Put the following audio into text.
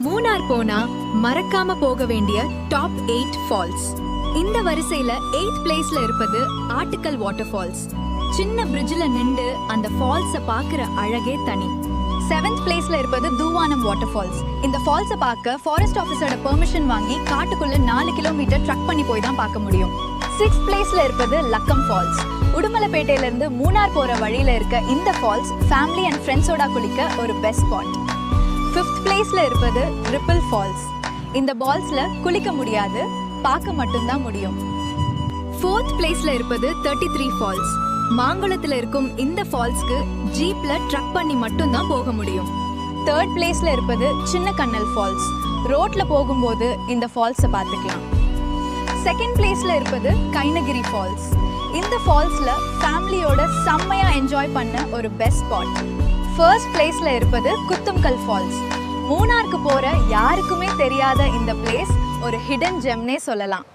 மூணார் போனா மறக்காம போக வேண்டிய டாப் 8 ஃபால்ஸ். இந்த வரிசையில 8th பிளேஸ்ல இருப்பது ஆட்டுக்கல் வாட்டர் ஃபால்ஸ். சின்ன பிரிட்ஜ்ல நின்று அந்த ஃபால்ஸ பாக்குற அழகே தனி. 7th பிளேஸ்ல இருப்பது தூவானம் வாட்டர் ஃபால்ஸ். இந்த ஃபால்ஸ பார்க்க ஃபாரஸ்ட் ஆபீஸரோட பெர்மிஷன் வாங்கி காட்டுக்குள்ள 4 கிலோமீட்டர் ட்ரக் பண்ணி போய் தான் பார்க்க முடியும். 6th பிளேஸ்ல இருப்பது லக்கம் ஃபால்ஸ். உடுமலைப்பேட்டையில இருந்து மூணார் போற வழியில இருக்க இந்த ஃபால்ஸ் ஃபேமிலி அண்ட் ஃப்ரெண்ட்ஸோட குளிக்க ஒரு பெஸ்ட் ஸ்பாட். 5th பிளேஸ்ல இருப்பது ரிப்பிள் ஃபால்ஸ். இந்த பால்ஸ்ல குளிக்க முடியாது, பார்க்க மட்டும்தான் முடியும். 4th பிளேஸ்ல இருப்பது 33 ஃபால்ஸ். மாங்குளத்துல இருக்கும் இந்த ஃபால்ஸ்க்கு ஜீப்ல ட்ரக் பண்ணி மட்டும்தான் போக முடியும். 3rd பிளேஸ்ல இருப்பது சின்ன கண்ணல் ஃபால்ஸ். ரோட்ல போகும்போது இந்த ஃபால்ஸை பார்த்துக்கலாம். 2nd பிளேஸ்ல இருப்பது கைனகிரி ஃபால்ஸ். இந்த ஃபால்ஸ்ல ஃபேமிலியோட செம்மையா என்ஜாய் பண்ண ஒரு பெஸ்ட் ஸ்பாட். 1st பிளேஸ்ல இருப்பது குத்தும்கல் ஃபால்ஸ். மூணாருக்கு போற யாருக்குமே தெரியாத இந்த பிளேஸ் ஒரு ஹிடன் ஜெம்னே சொல்லலாம்.